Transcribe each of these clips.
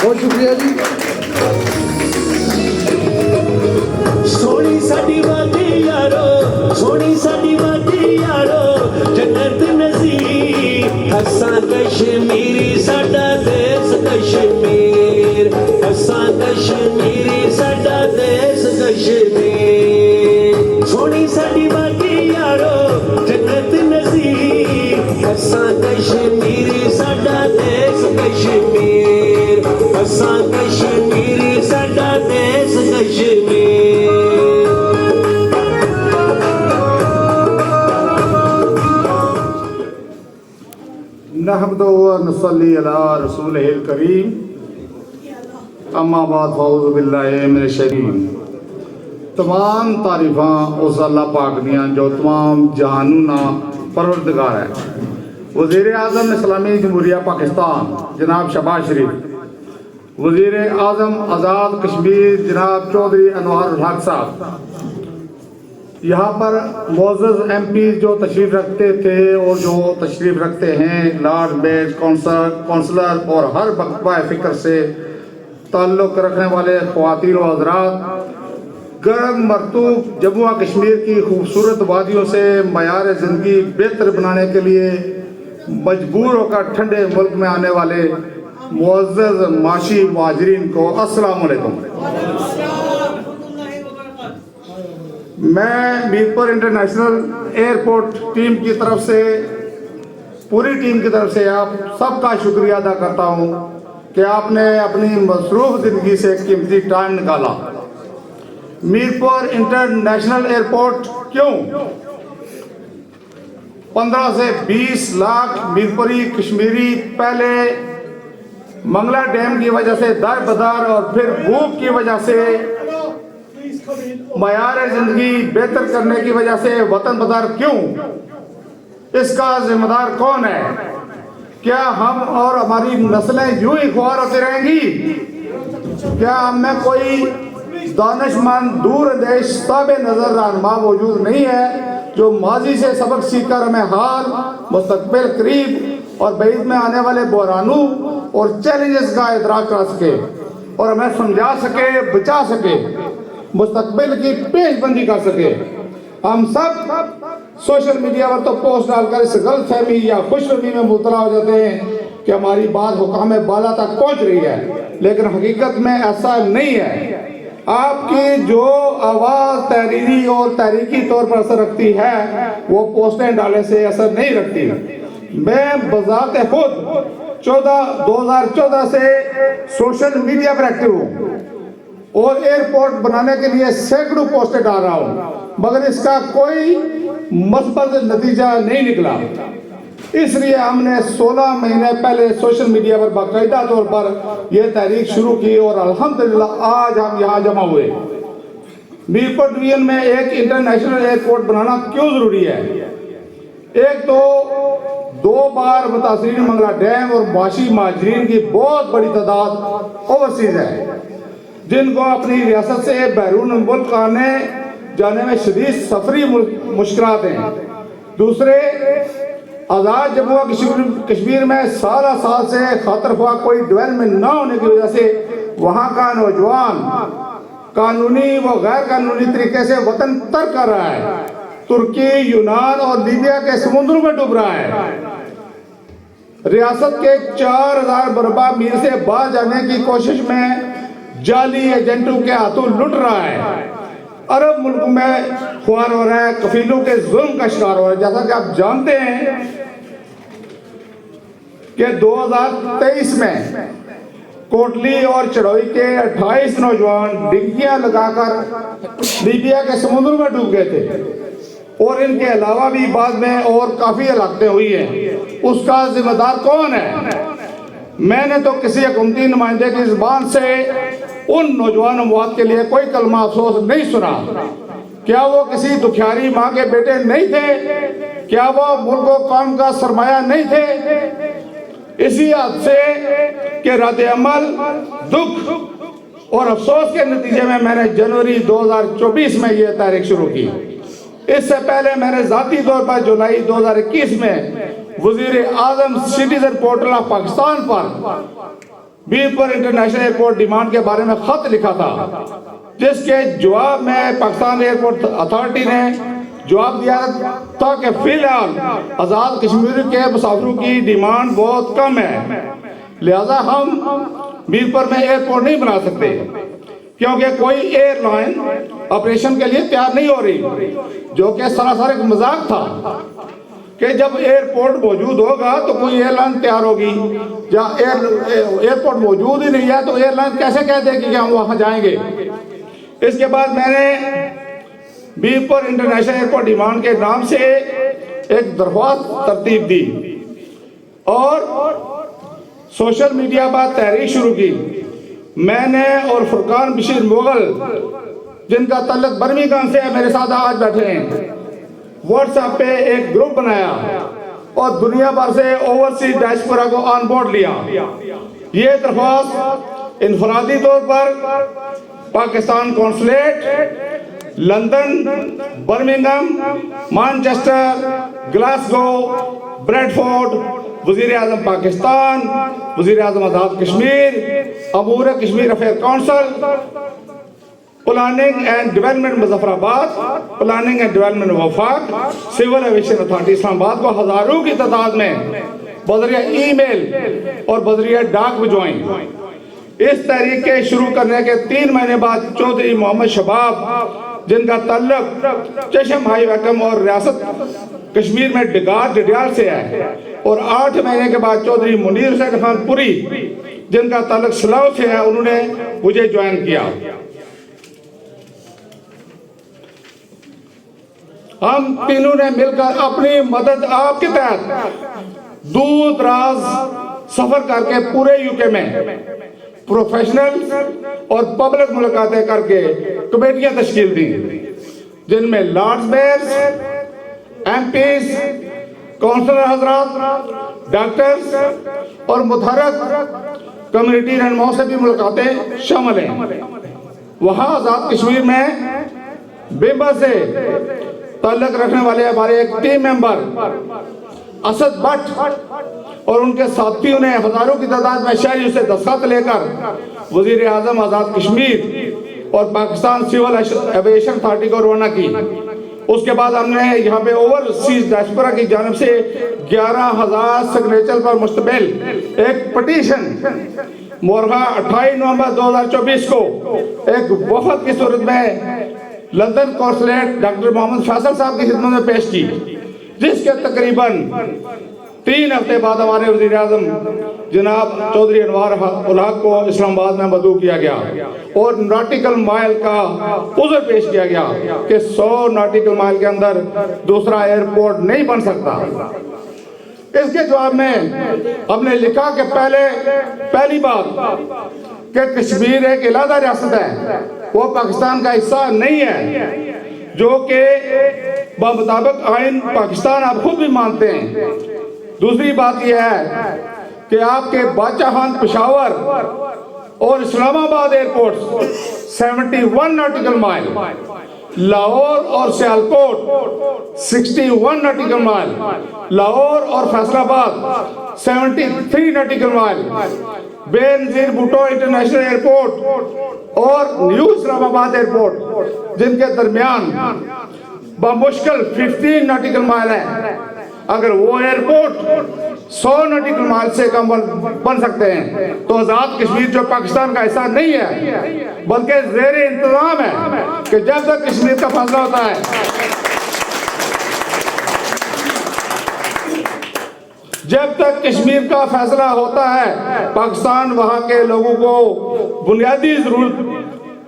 बहुत शुक्रिया जी। सोनी साडी वादी यारो, सोनी साडी वादी यारो, जन्नत नज़ीर असां कश्मीरी साडा देश कश्मीर, असां कश्मीरी साडा देश कश्मीर। सोनी साडी वादी यारो, जन्नत नज़ीर असां कश्मीरी साडा देश कश्मीर, असां कश्मीरी साडा देश कश्मीर। नहमदु व नसल्ली अला रसूलिहिल करीम, अम्मा बाद फ़ऊज़ु बिल्लाहि मिनश शैतानिर रजीम। तमाम तारीफ़ां उस अल्लाह पाक दियां जो तमाम जहानूना परवरदिगार है। वज़ीर आज़म इस्लामी जमहूरिया पाकिस्तान जनाब शहबाज शरीफ, वज़ीर आज़म आज़ाद कश्मीर जनाब चौधरी अनवार उल हक साहब, यहाँ पर मोअज़्ज़ज़ MP जो तशरीफ़ रखते थे और जो तशरीफ़ रखते हैं, लॉर्ड मेयर, कौंसलर और हर बख्वा फ़िक्र से ताल्लुक़ रखने वाले ख़वातीन व हज़रात, गर्म मरतूब जम्मू और कश्मीर की खूबसूरत वादियों से मयार ज़िंदगी बेहतर बनाने के लिए मजबूर होकर ठंडे मुल्क में आने वाले मुअज़्ज़ज़ माशी मुहाजिरीन को अस्सलामु अलैकुम। मैं मीरपुर इंटरनेशनल एयरपोर्ट टीम की तरफ से, पूरी टीम की तरफ से आप सबका शुक्रिया अदा करता हूं कि आपने अपनी मसरूफ़ ज़िंदगी से कीमती टाइम निकाला। मीरपुर इंटरनेशनल एयरपोर्ट क्यों? 15 से 20 लाख मीरपुरी कश्मीरी पहले मंगला डैम की वजह से दर बदर और फिर भूख की वजह से, मयार ज़िंदगी बेहतर करने की वजह से वतन बदर क्यों? इसका जिम्मेदार कौन है? क्या हम और हमारी नस्लें यूं ही ख्वार होती रहेंगी? क्या हम में कोई दानिशमंद दूरंदेश ताबे नज़र रहनुमा मौजूद नहीं है जो माजी से सबक सीखकर हमें हाल, मुस्तकबिल करीब और बईद में आने वाले बहरानों और चैलेंजेस का इदराक कर सके और हमें समझा सके, बचा सके, मुस्तकबिल की पेशबंदी कर सके? हम सब सोशल मीडिया पर तो पोस्ट डालकर इस गलतफहमी या खुशफहमी में मुबतला हो जाते हैं कि हमारी बात हुकाम बाला तक पहुंच रही है, लेकिन हकीकत में ऐसा नहीं है। आपकी जो आवाज़ तहरीरी और तहरीकी तौर पर असर रखती है वो पोस्टें डालने से असर नहीं रखती। मैं बज़ाते खुद 2014 से सोशल मीडिया पर एक्टिव हूँ और एयरपोर्ट बनाने के लिए सैकड़ों पोस्टें डाल रहा हूँ, मगर इसका कोई मस्बत नतीजा नहीं निकला। इसलिए हमने 16 महीने पहले सोशल मीडिया पर बाकायदा तौर पर यह तहरीक शुरू की और अल्हम्दुलिल्लाह आज हम यहाँ जमा हुए। मीरपुर डिवीजन में एक इंटरनेशनल एयरपोर्ट बनाना क्यों ज़रूरी है? एक तो 2 बार मुतासिरीन मंगला डैम और माशी महाजरीन की बहुत बड़ी तादाद ओवरसीज है, जिनको अपनी रियासत से बैरून मुल्क आने जाने में शदीद सफरी मुश्किलात हैं। दूसरे, आज़ाद जम्मू कश्मीर में साल से खातर कोई डेवलपमेंट ना होने की वजह से वहाँ का नौजवान कानूनी व गैर कानूनी तरीके से वतन तर्क कर रहा है, तुर्की, यूनान और लीबिया के समुद्रों में डूब रहा है। रियासत के 4000 बरबा मील से बाहर जाने की कोशिश में जाली एजेंटों के हाथों लुट रहा है, अरब मुल्क में ख्वार हो रहा है, कफीलों के जुल्म का शिकार हो रहा है। जैसा कि आप जानते हैं कि 2023 में कोटली और चढ़ोई के 28 नौजवान डिग्गियां लगाकर लीबिया के समुद्र में डूब गए थे और इनके अलावा भी बाद में और काफ़ी हलाकतें हुई हैं। उसका जिम्मेदार कौन है? मैंने तो किसी हुकूमती नुमाइंदे की ज़ुबान से उन नौजवान अमवात के लिए कोई कलमा अफसोस नहीं सुना। क्या वो किसी दुखियारी माँ के बेटे नहीं थे? क्या वो मुल्क और कौम का सरमाया नहीं थे? इसी हद से के रद्द-ए-अमल, दुख और अफसोस के नतीजे में मैंने जनवरी 2024 में यह तहरीक शुरू की। इससे पहले मैंने ज़ाती तौर पर जुलाई 2021 में वज़ीर आज़म सिटीजन पोर्टल ऑफ पाकिस्तान पर बीरपुर इंटरनेशनल एयरपोर्ट डिमांड के बारे में खत लिखा था, जिसके जवाब में पाकिस्तान एयरपोर्ट अथॉरिटी ने जवाब दिया था कि फिलहाल आज़ाद कश्मीर के मुसाफिरों की डिमांड बहुत कम है, लिहाजा हम मीरपुर में एयरपोर्ट नहीं बना सकते, क्योंकि कोई एयरलाइन ऑपरेशन के लिए तैयार नहीं हो रही, जो कि सरासर एक मजाक था कि जब एयरपोर्ट मौजूद होगा तो कोई एयरलाइन तैयार होगी। जहाँ एयरपोर्ट मौजूद ही नहीं है तो एयरलाइन कैसे कह देगी कि हम वहाँ जाएंगे। इसके बाद मैंने मीरपुर इंटरनेशनल एयरपोर्ट डिमांड के नाम से एक दरख्वास्त तरतीब दी और सोशल मीडिया पर तहरीक शुरू की। मैंने और फुरकान बशीर मुगल, जिनका तल्लुक बर्मिंघम से है, मेरे साथ आज बैठे हैं, व्हाट्सएप पे एक ग्रुप बनाया और दुनिया भर से ओवरसीज डायस्पोरा को ऑन बोर्ड लिया। ये दरख्वास्त इनफरादी तौर पर Pakistan consulate, London, Birmingham, Manchester, Glasgow, Bradford, वज़ीर आज़म पाकिस्तान, वज़ीर आज़म आज़ाद कश्मीर, अमूर Kashmir affair council, planning and development Muzaffarabad, planning and development वफाक, सिविल एविएशन अथॉरिटी इस्लामाबाद को हजारों की तादाद में बजरिया ईमेल और बजरिया डाक भिजवाई। इस तहरीक के शुरू करने के 3 महीने बाद चौधरी मोहम्मद शबाब, जिनका तल्लुक चशम हाई वैकम और रियासत कश्मीर में डडियाल से है, और 8 महीने के बाद चौधरी मुनीर हुसैन खान पुरी, जिनका तल्लुक सलाह से है, उन्होंने मुझे ज्वाइन किया। हम तीनों ने मिलकर अपनी मदद आपके तहत दूर दराज सफर करके पूरे यूके में प्रोफेशनल और पब्लिक मुलाकातें करके कमेटियां तश्कील दी, जिनमें लॉर्ड्स मेयर्स, एमपीज, काउंसलर हजरात, डॉक्टर्स और मुतहरक कम्युनिटी रहनुमाओं से भी मुलाकातें शामिल हैं। वहाँ आज़ाद कश्मीर में बेबा से ताल्लुक रखने वाले हमारे एक टीम मेंबर असद भट्ट और उनके साथियों ने हजारों की तादाद में शहरियों से दस्तखत लेकर वजीर आजम आज़ाद कश्मीर और पाकिस्तान सिविल एविएशन अथॉरिटी को रवाना की। उसके बाद हमने यहाँ पे ओवरसीज डायस्पोरा की जानिब से 11,000 सिग्नेचर पर मुश्तमिल एक पटिशन मोरगा 28 नवंबर 2024 को एक वफद की सूरत में London consulate doctor Mohammad Faisal साहब की खिदमत में पेश की, जिसके तकरीबन 3 हफ्ते बाद हमारे वज़ीर आज़म जनाब चौधरी अनवार उल हक को इस्लामाबाद में मदऊ किया गया और नॉटिकल माइल का उज़्र पेश किया गया कि 100 नॉटिकल माइल के अंदर दूसरा एयरपोर्ट नहीं बन सकता। इसके जवाब में हमने लिखा कि पहली बात कि कश्मीर एक अलग रियासत है, वो पाकिस्तान का हिस्सा नहीं है, जो कि मुताबिक आइन पाकिस्तान आप खुद भी मानते हैं। दूसरी बात यह है कि आपके बादशाहान पेशावर और Islamabad airport 71 nautical mile, Lahore और सियालकोट 61 नॉटिकल माइल, लाहौर और Faisalabad 73 nautical mile, Benazir Bhutto international airport और न्यू इस्लामाबाद एयरपोर्ट, जिनके दरमियान बमुश्किल 15 नॉटिकल माइल है। अगर वो एयरपोर्ट 100 नॉटिकल माइल से कम बन सकते हैं तो आज़ाद कश्मीर जो पाकिस्तान का हिस्सा नहीं है बल्कि ज़ेरे इंतजाम है कि जब तक कश्मीर का फैसला होता है, जब तक कश्मीर का फैसला होता है, पाकिस्तान वहां के लोगों को बुनियादी जरूरत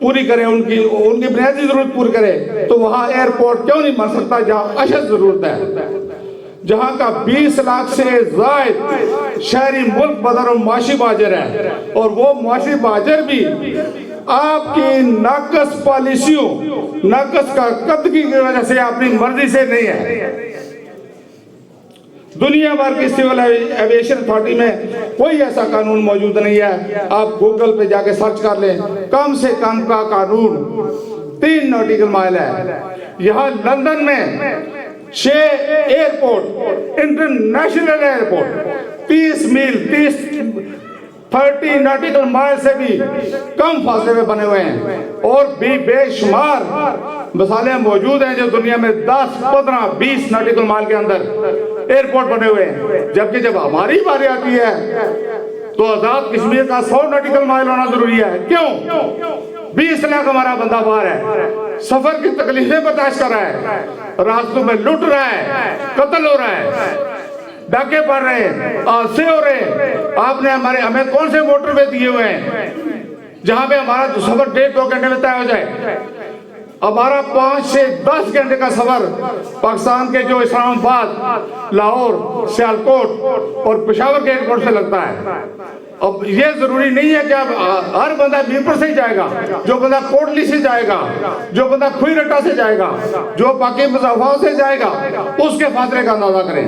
पूरी करे, उनकी बुनियादी जरूरत पूरी करे, तो वहां एयरपोर्ट क्यों नहीं बन सकता जहां अशद जरूरत है, जहां का 20 लाख से ज़ायद शहरी मुल्क बदर और माशी बाजर है, और वो माशी बाजर भी आपकी नाकस पॉलिसियों, नाकस का कदगी की वजह से अपनी मर्जी से नहीं है। दुनिया भर की सिविल एविएशन अथॉरिटी में कोई ऐसा कानून मौजूद नहीं है। आप गूगल पे जाके सर्च कर लें, कम से कम का कानून 3 नॉटिकल माइल है। यहाँ लंदन में 6 एयरपोर्ट, इंटरनेशनल एयरपोर्ट 30 मील 30 नॉटिकल माइल से भी कम फासले में बने हुए हैं और भी बेशुमार मिसालें मौजूद हैं जो दुनिया में 10, 15, 20 नॉटिकल माइल के अंदर एयरपोर्ट बने हुए हैं। जबकि जब हमारी बारी आती है तो आजाद कश्मीर का 100 नॉटिकल माइल होना जरूरी है। क्यों? 20 लाख हमारा बंदा बाहर है, सफर की तकलीफें बर्दाश्त कर रहा है, रास्तों में लूट रहा है, कत्ल हो रहा है, डाके पड़ रहे हैं, हादसे हो रहे हैं। आपने हमें कौन से मोटरवे दिए हुए हैं जहां पे हमारा सफर 1.5-2 घंटे में तय हो जाए? हमारा 5 से 10 घंटे का सफर पाकिस्तान के जो इस्लामाबाद, लाहौर, सियालकोट और पेशावर के एयरपोर्ट से लगता है। अब ये जरूरी नहीं है कि अब हर बंदा मीरपुर से ही जाएगा, जो बंदा कोटली से जाएगा, जो बंदा खुई रट्टा से जाएगा, जो पाकि मुजफ्फर से जाएगा, उसके फासले का अंदाजा करें।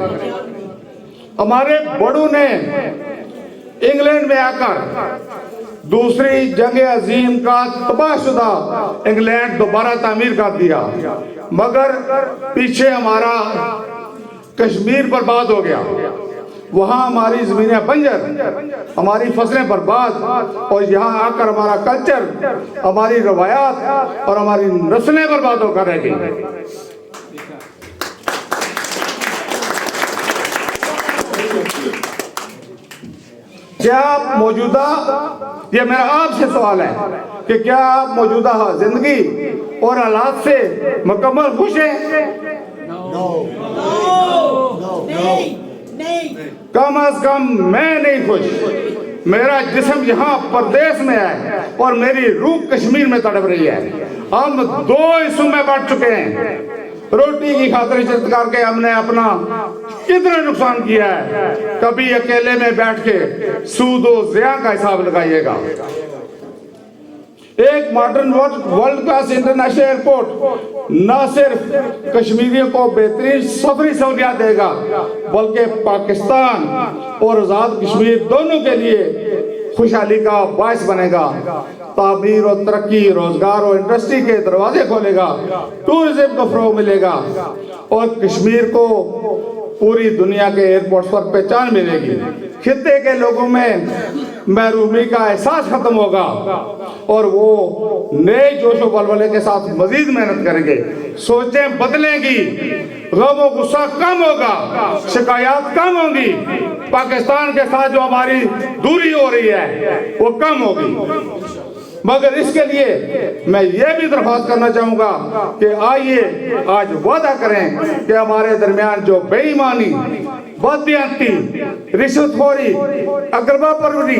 हमारे बड़ों ने इंग्लैंड में आकर दूसरी जंग अजीम का तबाहशुदा इंग्लैंड दोबारा तामीर कर दिया, मगर पीछे हमारा कश्मीर बर्बाद हो गया। वहां हमारी जमीनें बंजर, हमारी फसलें बर्बाद, और यहाँ आकर हमारा कल्चर, हमारी रवायात और हमारी नस्लें बर्बाद होकर रह गई। क्या आप मौजूदा, ये मेरा आपसे सवाल है कि क्या आप मौजूदा जिंदगी और हालात से मुकम्मल खुश हैं? कम अज कम मैं नहीं खुश। मेरा जिस्म यहाँ परदेश में है और मेरी रूह कश्मीर में तड़प रही है। हम 2 हिस्सों में बांट चुके हैं। रोटी की खातिर इज्जत करके हमने अपना कितना नुकसान किया है। कभी अकेले में बैठ के सूद और ज़िया का हिसाब लगाइएगा। एक modern world class international airport न सिर्फ कश्मीरियों को बेहतरीन सफरी सहूलियत देगा, बल्कि पाकिस्तान और आजाद कश्मीर दोनों के लिए खुशहाली का बायस बनेगा। तामीर और तरक्की, रोजगार और इंडस्ट्री के दरवाजे खोलेगा, टूरिज्म को फरोग मिलेगा और कश्मीर को पूरी दुनिया के एयरपोर्ट्स पर पहचान मिलेगी। खित्ते के लोगों में महरूमी का एहसास खत्म होगा और वो नए जोश और बलबले के साथ मजीद मेहनत करेंगे। सोचें बदलेंगी, गम और गुस्सा कम होगा, शिकायत कम होंगी, पाकिस्तान के साथ जो हमारी दूरी हो रही है वो कम होगी। मगर इसके लिए मैं ये भी दरख्वास्त करना चाहूंगा कि आइए आज वादा करें कि हमारे दरमियान जो बेईमानी, बददियांती, रिश्वतखोरी, अगरबा परवरी,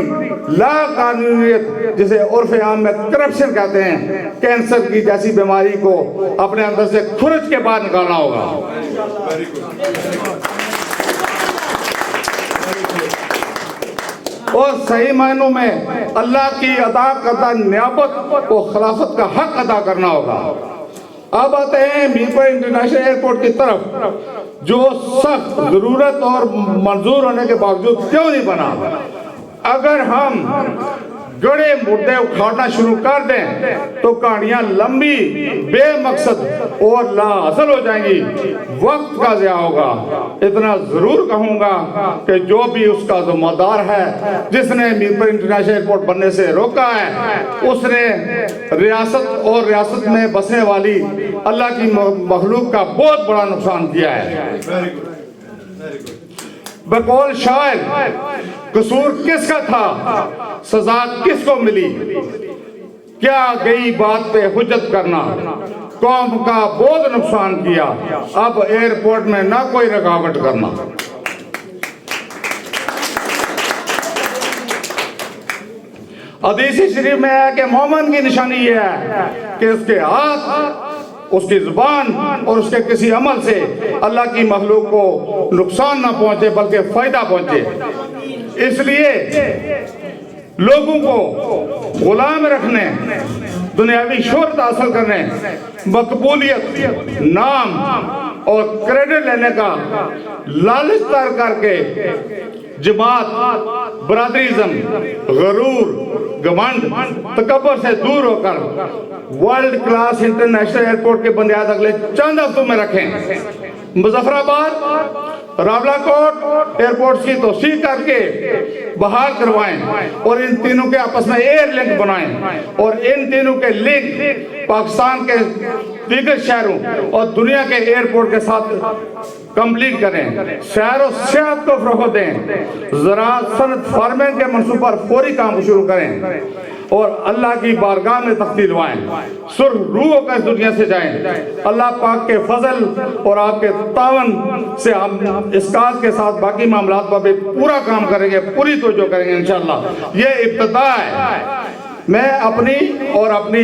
लाकानूनियत, जिसे उर्फ आम में करप्शन कहते हैं, कैंसर की जैसी बीमारी को अपने अंदर से खुरच के बाहर निकालना होगा और सही मायनों में अल्लाह की अदा करदा नियाबत और खिलाफत का हक अदा करना होगा। अब आते हैं मीरपुर इंटरनेशनल एयरपोर्ट की तरफ, जो सख्त जरूरत और मंजूर होने के बावजूद क्यों नहीं बना। अगर हम गड़े मुद्दे उखाड़ना शुरू कर दें तो कहानियां लंबी, बेमकसद और लाहासिल हो जाएंगी, वक्त का ज़िया होगा। इतना जरूर कहूंगा कि जो भी उसका जिम्मेदार है, जिसने मीरपुर इंटरनेशनल एयरपोर्ट बनने से रोका है, उसने रियासत और रियासत में बसने वाली अल्लाह की मखलूक का बहुत बड़ा नुकसान किया है। बकौल शायर, कसूर किसका था, सजा किसको मिली, क्या गई बात पे हुज्जत करना, कौम का बहुत नुकसान किया, अब एयरपोर्ट में ना कोई रुकावट करना। हदीस शरीफ में है कि मोमिन की निशानी यह है कि उसके हाथ, उसकी जुबान और उसके किसी अमल से अल्लाह की मखलूक को नुकसान ना पहुंचे बल्कि फायदा पहुंचे। इसलिए लोगों को गुलाम रखने, दुनियावी शोहरत हासिल करने, मकबूलियत, नाम और क्रेडिट लेने का लालच तर करके जमात, बरादरीज़म, गरूर, घमंड, तकब्बुर से दूर होकर वर्ल्ड क्लास इंटरनेशनल एयरपोर्ट के बुनियाद अगले चंद हफ्तों में रखें। मुजफ्फराबाद रावलाकोट एयरपोर्ट की तोसी करके बहाल करवाएं और इन तीनों के आपस में एयर लिंक बनाएं और इन तीनों के लिंक पाकिस्तान के दीगर शहरों और दुनिया के एयरपोर्ट के साथ कंप्लीट करें। सैर और सेहत को फरोग़ दें, ज़राअत सनत फार्मिंग के मंसूबे पर फौरी काम शुरू करें और अल्लाह की बारगाह में तख्ती लवाएं। सुर्ख रूह होकर इस दुनिया से जाएं। अल्लाह पाक के फजल और आपके तावन से हम इस काज के साथ बाकी मामलात पर भी पूरा काम करेंगे, पूरी तवज्जो करेंगे इंशाअल्लाह। ये इब्तिदा है। मैं अपनी और अपनी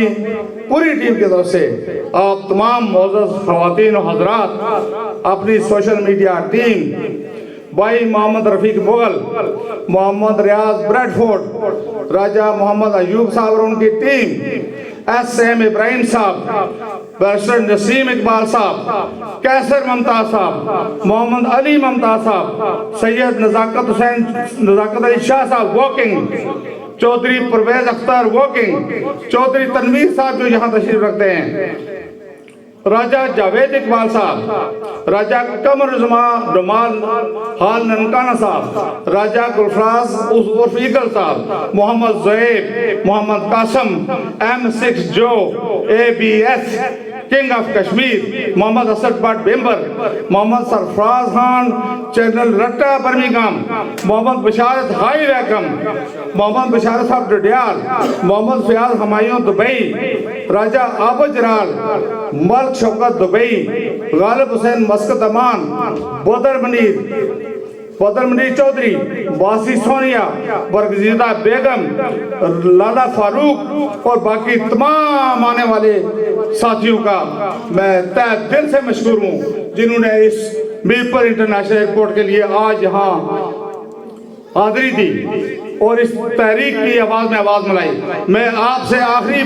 पूरी टीम की तरफ से आप तमाम मोअज़्ज़ज़ ख़वातीन और हज़रात, अपनी सोशल मीडिया टीम, भाई मोहम्मद रफ़ीक मुगल, मोहम्मद रियाज ब्रेडफोर्ड, राजा मोहम्मद अयूब साहब और उनकी टीम, एस.एम. इब्राहिम साहब, बैरिस्टर नसीम इकबाल साहब, कैसर मुमताज़ साहब, मोहम्मद अली मुमताज़ साहब, सैयद नज़ाकत अली शाह साहब वॉकिंग, चौधरी परवेज अख्तर वॉकिंग, चौधरी तनवीर साहब जो यहाँ तशरीफ रखते हैं, राजा जावेद इकबाल साहब, राजा कमर जमाल हाल ननकाना साहब, राजा गुलफराज उर्फ ईगल साहब, मोहम्मद ज़ुहैब, मोहम्मद कासम, M6 जो ABS king of Kashmir, Mohammad Asad Butt Bhimber, Mohammad Sarfraz Khan चैनल रट्टा Birmingham, Mohammad Basharat high Wycombe, Mohammad Basharat साहब Dadyal, Mohammad Fayyaz Humayun Dubai, Raja Abid Jalal, Malik Shaukat Dubai, Ghalib Hussain Muscat Oman, Badar Munir Chaudhary, बासी सोनिया, बरगजीदा बेगम, लाला फारूक और बाकी तमाम आने वाले साथियों का मैं तहे दिल से मशकूर हूँ जिन्होंने इस मीरपुर इंटरनेशनल एयरपोर्ट के लिए आज यहाँ हाजिरी दी और इस तहरीक की आवाज़ में आवाज़ मिलाई। मैं आपसे आखिरी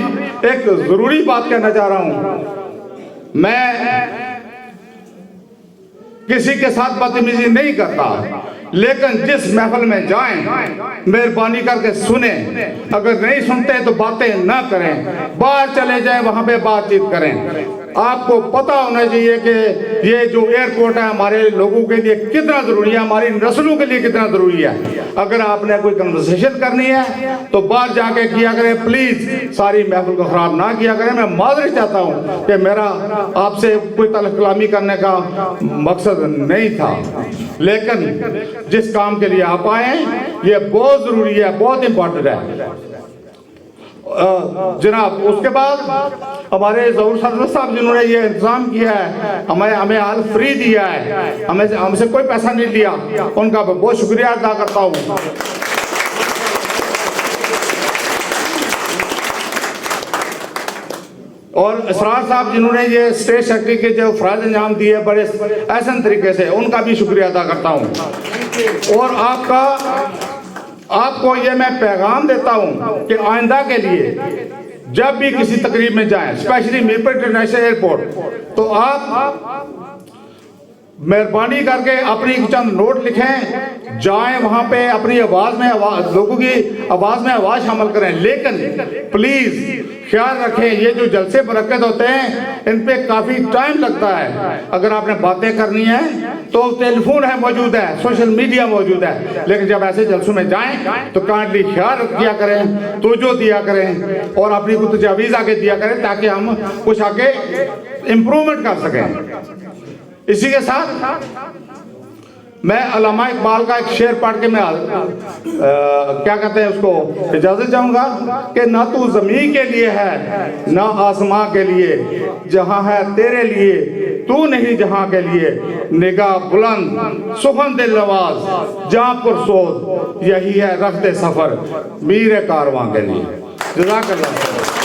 एक ज़रूरी बात कहना चाह रहा हूँ। मैं किसी के साथ बदतमीजी नहीं करता, लेकिन जिस महफिल में जाएं मेहरबानी करके सुने, अगर नहीं सुनते तो बातें ना करें, बाहर चले जाएं, वहां पे बातचीत करें। आपको पता होना चाहिए कि ये जो एयरपोर्ट है हमारे लोगों के लिए कितना ज़रूरी है, हमारी नस्लों के लिए कितना ज़रूरी है। अगर आपने कोई कन्वर्सेशन करनी है तो बाहर जाके किया करें, प्लीज़ सारी महफिल को ख़राब ना किया करें। मैं माजरत चाहता हूँ कि मेरा आपसे कोई तलब कलामी करने का मकसद नहीं था, लेकिन जिस काम के लिए आप आए ये बहुत ज़रूरी है, बहुत इम्पोर्टेंट है जनाब। उसके बाद हमारे ज़हूर सदर साहब जिन्होंने ये इंतज़ाम किया है, हमें हाल फ्री दिया है, हमसे कोई पैसा नहीं लिया, उनका बहुत शुक्रिया अदा करता हूँ। और इसरार साहब जिन्होंने ये स्टेट सेक्रेटरी के जो फ़राइज़ अंजाम दिए बड़े एहसन तरीके से, उनका भी शुक्रिया अदा करता हूँ। और आपको ये मैं पैगाम देता हूँ कि आइंदा के लिए जब भी किसी तकरीब में जाएं, स्पेशली मीरपुर इंटरनेशनल एयरपोर्ट, तो आप मेहरबानी करके अपनी चंद नोट लिखें, जाएं वहाँ पे अपनी लोगों की आवाज़ में आवाज़ शामिल करें। लेकिन प्लीज़ ख्याल रखें, ये जो जलसे मुनक्किद होते हैं इन पे काफ़ी टाइम लगता है। अगर आपने बातें करनी है तो टेलीफोन है मौजूद है, सोशल मीडिया मौजूद है, लेकिन जब ऐसे जलसों में जाएं तो काइंडली ख्याल किया करें, तवज्जो दिया करें और अपनी कुछ तजावीज़ आगे दिया करें ताकि हम कुछ आगे इम्प्रूवमेंट कर सकें। इसी के साथ मैं अल्लामा इकबाल का एक शेर पढ़ के मैं क्या कहते हैं उसको इजाज़त चाहूँगा कि ना तू ज़मीन के लिए है ना आसमां के लिए, जहाँ है तेरे लिए तू नहीं जहाँ के लिए, निगाह बुलंद सुखन दिल नवाज जहाँ पुरसोज, यही है रखते सफ़र मीर कारवां के लिए। जज़ाकल्लाह।